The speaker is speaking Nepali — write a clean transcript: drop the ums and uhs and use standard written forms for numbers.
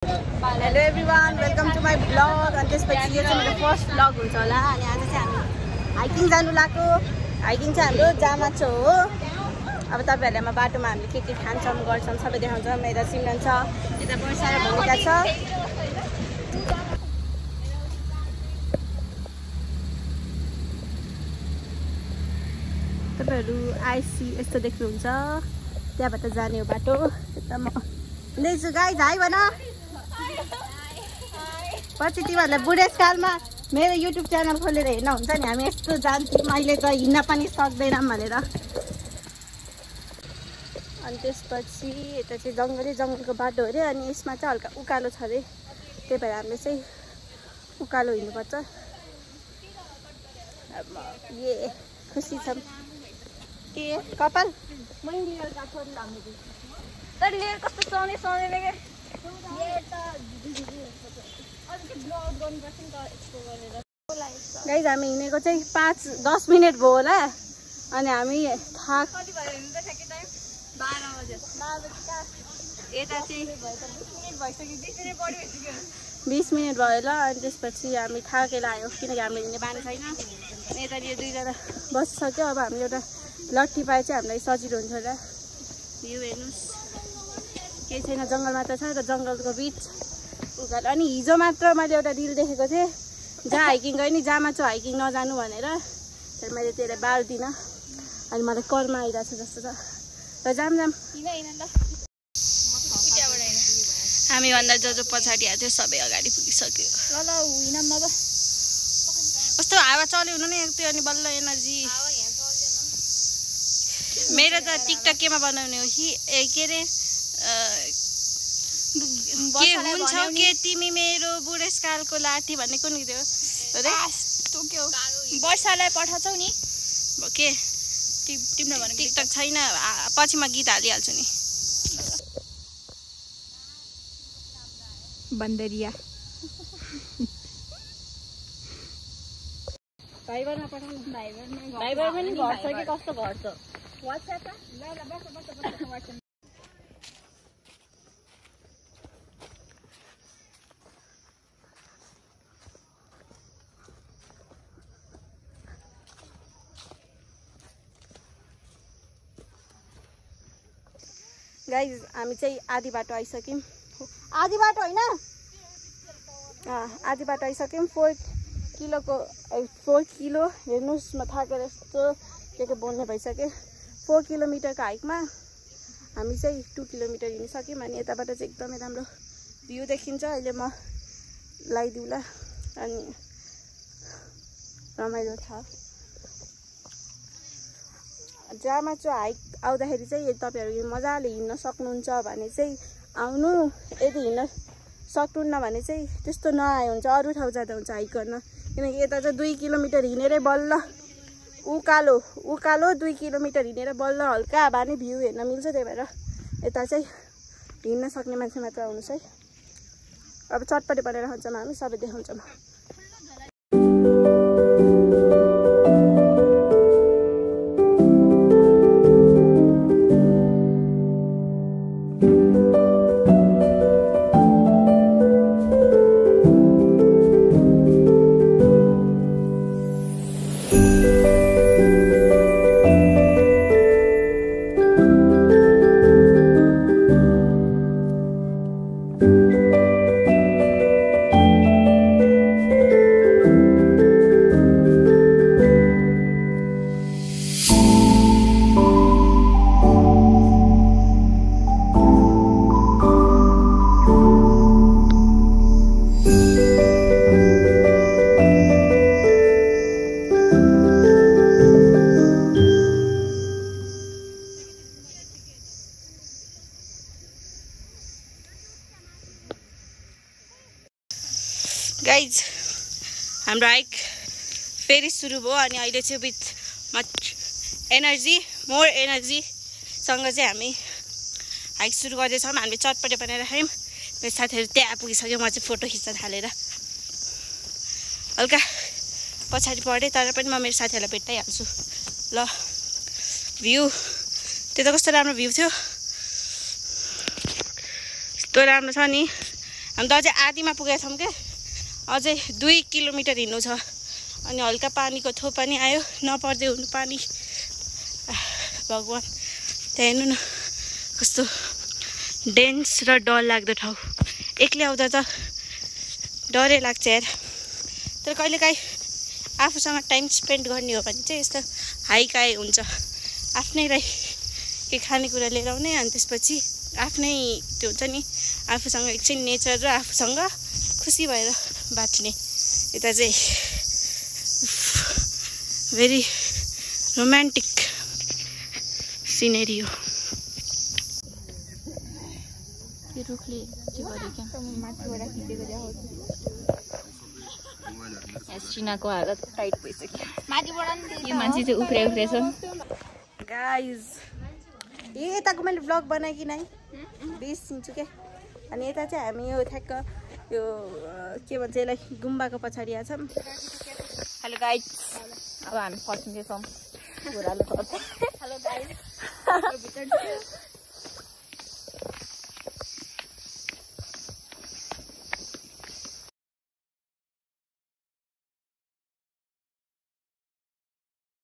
Hello everyone, welcome to my vlog. अनि त्यसपछि यो चाहिँ मेरो फर्स्ट ब्लग हुन्छ होला। अनि आज चाहिँ हामी हाइकिङ जानु लाग्यो। हाइकिङ चाहिँ हाम्रो जामाचो हो। अब तपाईँहरूलाई म बाटोमा हामीले के खान्छौँ गर्छौँ सबै देखाउँछौँ। यता सिमरन छ, यता वर्षा र भूमिका छ। तपाईँहरू आइसी यस्तो देख्नुहुन्छ, त्यहाँबाट जाने हो बाटो। यता म हुँदैछु गाइज, हाई भन। पछि तिमीहरूलाई बुढेसकालमा मेरो युट्युब च्यानल खोलेर हेर्न हुन्छ नि। हामी यस्तो जान्थ्यौँ, अहिले त हिँड्न पनि सक्दैनौँ भनेर। अनि त्यसपछि यता चाहिँ जङ्गलको बाटो अरे। अनि यसमा चाहिँ हल्का उकालो छ अरे, त्यही भएर हामीले चाहिँ उकालो हिँड्नुपर्छ। ए खुसी छौँ के कपाल तर लिएर कस्तो सुहाउने सुहाउँदैन के। गाइज हामी हिँडेको चाहिँ 5-10 मिनट भयो होला। अनि हामी थाक 20 मिनट भयो होला। अनि त्यसपछि हामी थाकेर आयो, किनकि हामीले हिँड्ने बानी छैन। अनि यता यो दुईजना बसिसक्यो। अब हामीले एउटा लट्ठी पाए चाहिँ हामीलाई सजिलो हुन्छ होला। भ्यू हेर्नुहोस्, केही छैन, जङ्गल मात्र छ र जङ्गलको बिच उकालो। अनि हिजो मात्र मैले एउटा रिल देखेको थिएँ, जहाँ हाइकिङ गएँ नि, जामाचो हाइकिङ नजानु भनेर। तर मैले त्यसलाई बाल्दिनँ। अनि मलाई कर्म आइरहेको छ जस्तो छ। र जाम हामीभन्दा जो पछाडि आएको थियो सबै अगाडि पुगिसक्यो। कस्तो हावा चल्यो हुनु नि त्यो। अनि बल्ल एनर्जी। मेरो त टिकटक केमा बनाउने हो कि के अरे के हुन्छौ के तिमी मेरो बुढेसकालको लाठी भन्ने कुन गीत हो अरे? वर्षालाई पठाउँछौ नि के टिकटक छैन, पछि म गीत हालिहाल्छु नि। बन्दरिया भाइबरमा पठाउनु। भाइबर पनि घट्छ कि कस्तो घट्छ? WhatsApp गाइज हामी चाहिँ आधी बाटो आइसक्यौँ। आधी बाटो होइन, आधी बाटो आइसक्यौँ। 4 किलो हेर्नुहोस्, म थाकेर यस्तो के बोल्ने भइसक्यो। 4 किलोमिटरको हाइकमा हामी चाहिँ 2 किलोमिटर हिँडिसक्यौँ। अनि यताबाट चाहिँ एकदमै राम्रो भ्यू देखिन्छ। अहिले म लगाइदिउँला। अनि रमाइलो छ। जामाचो हाइक आउँदाखेरि चाहिँ तपाईँहरू मजाले हिँड्न सक्नुहुन्छ भने चाहिँ आउनु। यदि हिँड्न सक्नुहुन्न भने चाहिँ त्यस्तो नआए हुन्छ, अरू ठाउँ जाँदा हुन्छ हाइक गर्न। किनकि यता चाहिँ 2 किलोमिटर हिँडेरै बल्ल उकालो 2 किलोमिटर हिँडेर बल्ल हल्का भए नि भ्यू हेर्न मिल्छ। त्यही भएर यता चाहिँ हिँड्न सक्ने मान्छे मात्र आउनुहोस् है। अब चटपटे बनाएर खान्छौँ हामी, सबै देखाउँछौँ। गाइज हाम्रो हाइक फेरि सुरु भयो। अनि अहिले चाहिँ विथ मोर एनर्जीसँग चाहिँ हामी हाइक सुरु गर्दैछौँ। हामीले चटपटे बनाएर खायौँ। मेरो साथीहरू त्यहाँ पुगिसक्यो। म चाहिँ फोटो खिच्न थालेर हल्का पछाडि पढेँ, तर पनि म मेरो साथीहरूलाई भेट्टाइहाल्छु ल। भ्यू त्यो त कस्तो राम्रो भ्यू थियो, यस्तो राम्रो छ नि। हामी त अझै आधीमा पुगेका छौँ क्या अझै 2 किलोमिटर हिँड्नु छ अनि हल्का पानीको थोप पनि आयो नपर्दै हुनु पानी भगवान त्यहाँ हेर्नु न कस्तो डेन्स र डर लाग्दो ठाउँ एक्लै आउँदा त डरै लाग्छ यार तर कहिलेकाहीँ आफूसँग टाइम स्पेन्ड गर्ने हो भने चाहिँ यस्तो हाइक आइ हुन्छ आफ्नैलाई के खानेकुरा लिएर आउने अनि त्यसपछि आफ्नै त्यो हुन्छ नि आफूसँग एकछिन नेचर र आफूसँग खुसी भएर बाँच्ने यता चाहिँ भेरी रोमान्टिक सिनेरी हो यो रुखले के गर्यो क्या सिनाको हालत टाइट भइसक्यो यो मान्छे चाहिँ उफ्रे छ गाइज यताको मैले भ्लग बनाएँ कि नै बिर्सिन्छु क्या अनि यता चाहिँ हामी यो ठ्याक्क यो के भन्छ यसलाई गुम्बाको पछाडि आएको छौँ हेलो गाइज अब हामी फर्किँदैछौँ हेलो गाइज